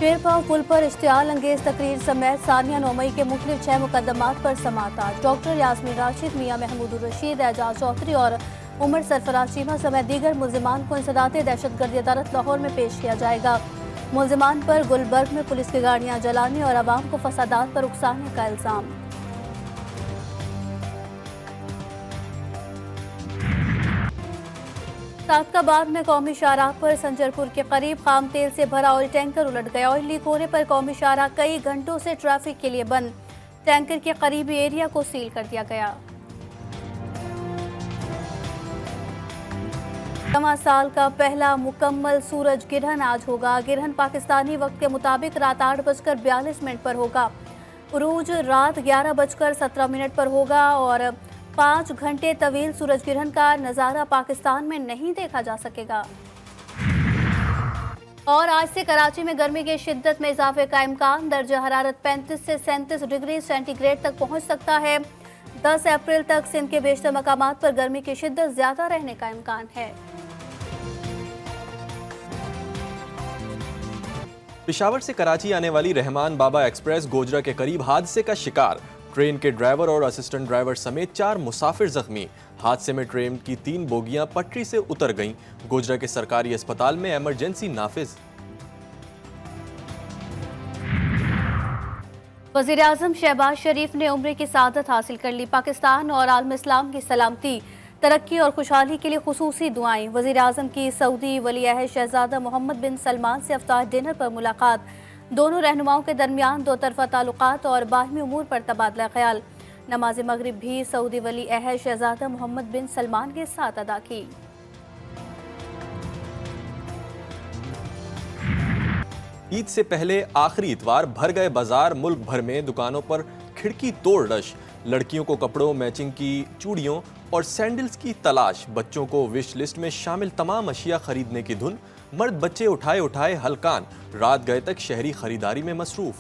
शेरपाव पुल पर इश्तियाल अंगेज तकरीर समेत सानिया नौमई के मुख्तलिफ 6 मुकदमात पर समाअत। डॉक्टर यास्मीन राशिद, मियां महमूद रशीद, एजाज चौधरी और उमर सरफराज चीमा समेत दीगर मुल्जिमान को इंसदाद दहशतगर्दी अदालत लाहौर में पेश किया जाएगा। मुल्जिमान पर गुलबर्ग में पुलिस की गाड़ियां जलाने और अवाम को फसादात पर उकसाने का इल्जाम। सादकाबाद में कौमी शाहराह पर संजरपुर के करीब खाम तेल से भरा ऑयल टैंकर उलट गया। ऑयल लीक होने पर कौमी शाहराह कई घंटों से ट्रैफिक के लिए बंद। टैंकर के करीबी एरिया को सील कर दिया गया। नवा साल का पहला मुकम्मल सूरज गिरहन आज होगा। गिरहन पाकिस्तानी वक्त के मुताबिक रात 8:42 पर होगा। उरूज रात 11:17 पर होगा और 5 घंटे तवील सूरज ग्रहण का नज़ारा पाकिस्तान में नहीं देखा जा सकेगा। और आज से कराची में गर्मी की शिद्दत में इजाफे का इम्कान। दर्जा हरारत 35 से 37 डिग्री सेंटीग्रेड तक पहुंच सकता है। 10 अप्रैल तक सिंध के बेशतर मकामात पर गर्मी की शिद्दत ज्यादा रहने का इम्कान है। पेशावर से कराची आने वाली रहमान बाबा एक्सप्रेस गोजरा के करीब हादसे का शिकार। ट्रेन के ड्राइवर और असिस्टेंट ड्राइवर समेत 4 मुसाफिर जख्मी। हादसे में ट्रेन की 3 बोगियां पटरी से उतर गईं। गोजरा के सरकारी अस्पताल में इमरजेंसी नाफिज। वज़ीर आज़म शहबाज शरीफ ने उम्र की सआदत हासिल कर ली। पाकिस्तान और आलम इस्लाम की सलामती, तरक्की और खुशहाली के लिए खुसूसी दुआएं। वज़ीर आज़म की सऊदी वली अहद शहजादा मोहम्मद बिन सलमान से अफ्तार डिनर पर मुलाकात। दोनों रहनुमाओं के दरमियान दो तरफा ताल्लुकात और बाहमी उमूर पर तबादला ख्याल। नमाज मगरिब भी सऊदी वली अहद शहजादा मोहम्मद बिन सलमान के साथ अदा की। ईद से पहले आखिरी इतवार भर गए बाजार। मुल्क भर में दुकानों पर खिड़की तोड़ रश। लड़कियों को कपड़ों, मैचिंग की चूड़ियों और सैंडल्स की तलाश। बच्चों को विश लिस्ट में शामिल तमाम अशिया खरीदने की धुन। मर्द बच्चे उठाए उठाए हलकान। रात गए तक शहरी खरीदारी में मसरूफ।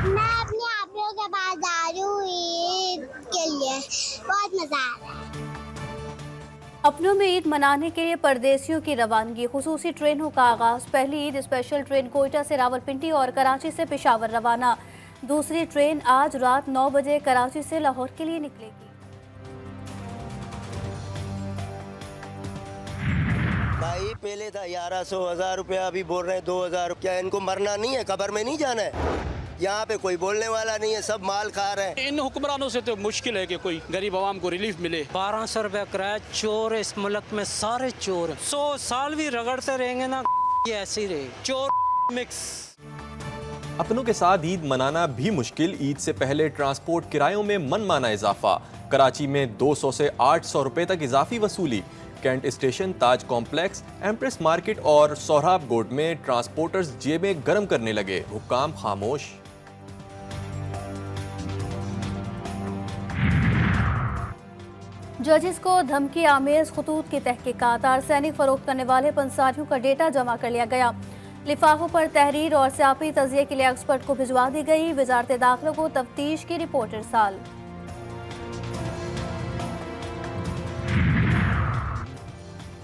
मैं अपने आप के पास जा रही हूँ ईद के लिए, बहुत मजा आ रहा है। अपनों में ईद मनाने के लिए परदेसियों की रवानगी। खुसूसी ट्रेनों का आगाज। पहली ईद स्पेशल ट्रेन कोयटा से रावलपिंडी और कराची से पेशावर रवाना। दूसरी ट्रेन आज रात 9 बजे कराची से लाहौर के लिए निकलेगी। भाई पहले था 1100-1000 रुपया, अभी बोल रहे हैं 2000। क्या इनको मरना नहीं है? कब्र में नहीं जाना है? यहाँ पे कोई बोलने वाला नहीं है, सब माल खा रहे हैं। इन हुक्मरानों से तो मुश्किल है कि कोई गरीब आवाम को रिलीफ मिले। 1200 रुपया किराया। चोर इस मुल्क में सारे चोर हैं। 100 साल भी रगड़ते रहेंगे ना, ये ऐसे ही रहे। चोर मिक्स। अपनों के साथ ईद मनाना भी मुश्किल। ईद से पहले ट्रांसपोर्ट किरायों में मनमाना इजाफा। कराची में 200 से 800 रुपए तक इजाफी वसूली। कैंट स्टेशन, ताज कॉम्प्लेक्स, एम्प्रेस मार्केट और सोहराब गोड में ट्रांसपोर्टर्स जेबें गर्म करने लगे। हुक्काम खामोश। जजेस को धमकी आमेज खतूत की तहकीकात। आर्सेनिक फरोख्त करने वाले पंसारियों का डेटा जमा कर लिया गया। लिफाफों पर तहरीर और स्यापी तजिए के लिए एक्सपर्ट को भिजवा दी गई। वजारत दाखिला को तफ्तीश की रिपोर्ट इरसाल।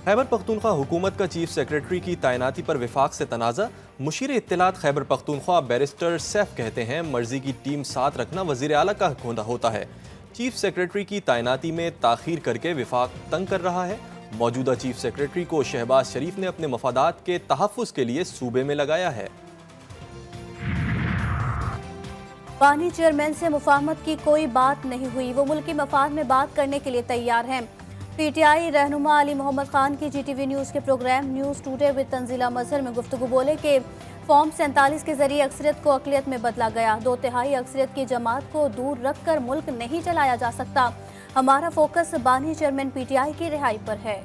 खैबर पख्तूनख्वा हुकूमत का चीफ सेक्रेटरी की तैनाती पर विफाक से तनाज़ा। मुशीर इत्तलात खैबर पख्तूनख्वा बैरिस्टर सैफ कहते हैं मर्जी की टीम साथ रखना वज़ीर आला का हक होता है। चीफ सेक्रेटरी की तैनाती में ताख़ीर करके विफाक तंग कर रहा है। मौजूदा चीफ सेक्रेटरी को शहबाज शरीफ ने अपने मफादात के तहफ़्फ़ुज़ के लिए सूबे में लगाया है। बानी चेयरमैन से मुफाहमत की कोई बात नहीं हुई। वो मुल्की मफाद में बात करने के लिए तैयार हैं। पीटीआई रहनुमा अली मोहम्मद खान की जीटीवी न्यूज़ के programme news today with Tanzeela Mazhar में गुफ्तगू बोले कि फॉर्म 47 के जरिए अक्सरियत को अक़लियत में बदला गया। 2/3 अक्सरियत की जमात को दूर रख कर मुल्क नहीं चलाया जा सकता। हमारा फोकस बानी चेयरमैन पीटीआई की रिहाई पर है।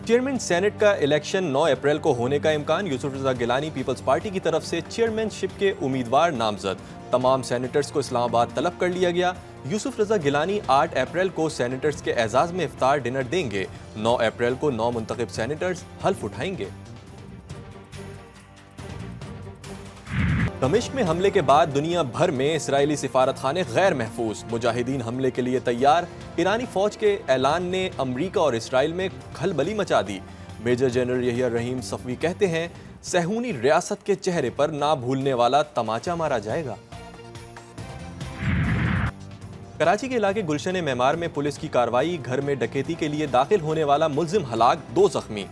चेयरमैन सेनेट का इलेक्शन 9 अप्रैल को होने का इम्कान। यूसुफ रजा गिलानी पीपल्स पार्टी की तरफ से चेयरमैनशिप के उम्मीदवार नामजद। तमाम सेनेटर्स को इस्लामाबाद तलब कर लिया गया। यूसुफ रजा गिलानी 8 अप्रैल को सेनेटर्स के एजाज में इफ्तार डिनर देंगे। 9 अप्रैल को 9 मुंतखब सेनेटर्स हल्फ उठाएंगे। दमिश्क में हमले के बाद दुनिया भर में इस्राएली सिफारतखाने गैर महफूज, मुजाहिदीन हमले के लिए तैयार। ईरानी फौज के ऐलान ने अमरीका और इस्राएल में खलबली मचा दी। मेजर जनरल यहिया रहीम सफवी कहते हैं, सहूनी रियासत के चेहरे पर ना भूलने वाला तमाचा मारा जाएगा। कराची के इलाके गुलशन मेमार में पुलिस की कार्रवाई, घर में डकैती के लिए दाखिल होने वाला मुलजिम हलाक, 2 जख्मी।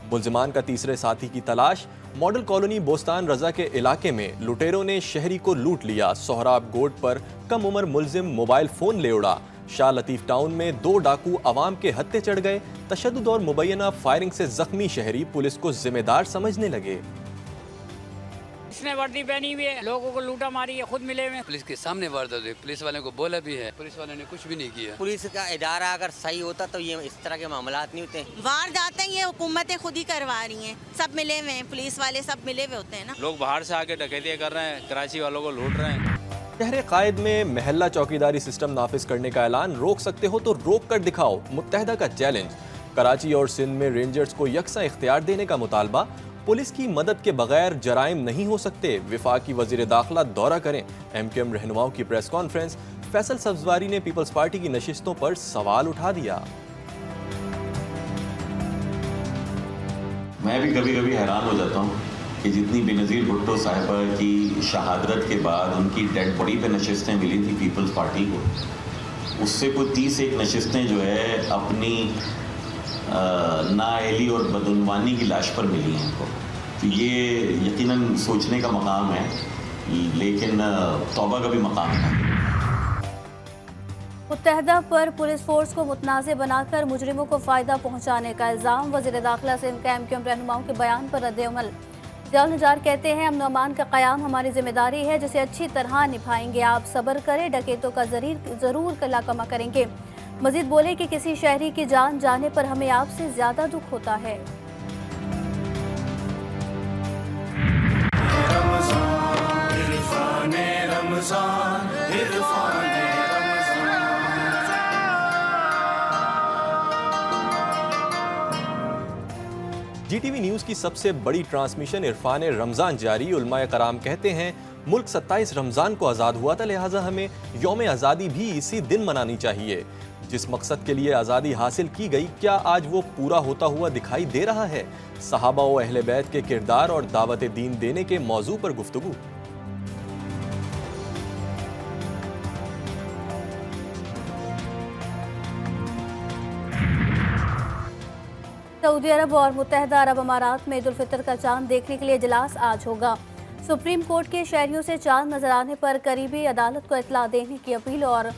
मुलजिमान का तीसरे साथी की तलाश। मॉडल कॉलोनी बोस्तान रजा के इलाके में लुटेरों ने शहरी को लूट लिया। सोहराब गोड पर कम उम्र मुलजिम मोबाइल फोन ले उड़ा। शाह लतीफ टाउन में 2 डाकू अवाम के हत्थे चढ़ गए। तशद्दुद और मुबैना फायरिंग से जख्मी शहरी पुलिस को जिम्मेदार समझने लगे। इसने वर्दी पहनी हुई है, लोगों को लूटा मारी है, खुद मिले हुए। पुलिस के सामने वारदात हुई, पुलिस वाले को बोला भी है, पुलिस वाले ने कुछ भी नहीं किया। पुलिस का इदारा अगर सही होता तो ये इस तरह के मामलात नहीं होते। वारदातें ये हुकूमतें खुद ही करवा रही हैं, सब मिले हुए हैं, पुलिस वाले सब मिले हुए होते हैं ना। लोग बाहर से आके डकैतियां कर रहे हैं, कराची वालों को लूट रहे हैं। शहर कायद में महल्ला चौकीदारी सिस्टम नाफिज करने का ऐलान, रोक सकते हो तो रोक कर दिखाओ, मुत्तहदा का चैलेंज। कराची और सिंध में रेंजर्स को यकसा इख्तियार देने का मुतालबा। पुलिस की मदद के बगैर जराइम नहीं हो सकते। विफाकी वजीर दाखिला दौरा करें। MKM रहनुमाओं की प्रेस कॉन्फ्रेंस। फैसल सब्जवारी ने पीपल्स पार्टी की नशिस्तों पर सवाल उठा दिया। मैं भी कभी कभी हैरान हो जाता हूँ कि जितनी बेनज़ीर भुट्टो साहिबा की शहादत के बाद उनकी डेड बॉडी पे नशिस्तें मिली थी पीपल्स पार्टी को, उससे कोई 31 नशिस्तें जो है अपनी नाअहली और बदउनवानी की लाश पर मिली हैं इनको। तो ये यकीनन सोचने का मकाम है, लेकिन तौबा का भी मकाम है। मुत्तहदा पर पुलिस फोर्स को मुतनाज़ बनाकर मुजरिमों को फ़ायदा पहुँचाने का इल्ज़ाम। वज़ीर दाखिला सिंध का MKM रहनुमाओं के बयान पर रद्द-ए-अमल। ज़ियाउल नजार कहते हैं, अमन अमान का क़याम हमारी जिम्मेदारी है, जिसे अच्छी तरह निभाएंगे। आप सब्र करें, डकैतों का ज़रूर कलाकमा करेंगे। मजीद बोले कि किसी शहरी की जान जाने पर हमें आपसे ज़्यादा दुख होता है। GTV न्यूज़ की सबसे बड़ी ट्रांसमिशन इरफान रमज़ान जारी। उलमाए कराम कहते हैं, मुल्क 27 रमज़ान को आज़ाद हुआ था, लिहाजा हमें यौम आज़ादी भी इसी दिन मनानी चाहिए। जिस मकसद के लिए आज़ादी हासिल की गई, क्या आज वो पूरा होता हुआ दिखाई दे रहा है? सहाबा व अहले बैत के किरदार और दावत दीन देने के मौजू पर गुफ्तगू। सऊदी अरब और मुत्तहदा अरब अमारात में ईद उल फितर का चांद देखने के लिए इजलास आज होगा। सुप्रीम कोर्ट के शहरियों से चांद नजर आने पर करीबी अदालत को इतला देने की अपील। और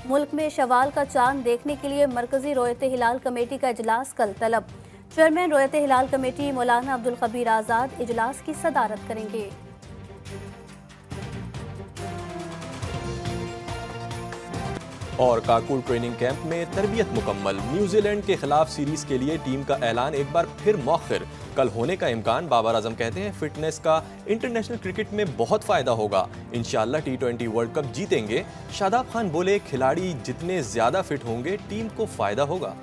मुल्क में शवाल का चांद देखने के लिए मरकजी रोयत हिलाल कमेटी का इजलास कल तलब। चेयरमैन रोयत हिलाल कमेटी मौलाना अब्दुल खबीर आज़ाद इजलास की सदारत करेंगे। और कारकुल ट्रेनिंग कैंप में तरबियत मुकम्मल। न्यूजीलैंड के खिलाफ सीरीज के लिए टीम का ऐलान एक बार फिर मौखिर, कल होने का इम्कान। बाबर आजम कहते हैं, फिटनेस का इंटरनेशनल क्रिकेट में बहुत फायदा होगा, इंशाअल्लाह T20 वर्ल्ड कप जीतेंगे। शादाब खान बोले, खिलाड़ी जितने ज्यादा फिट होंगे टीम को फायदा होगा।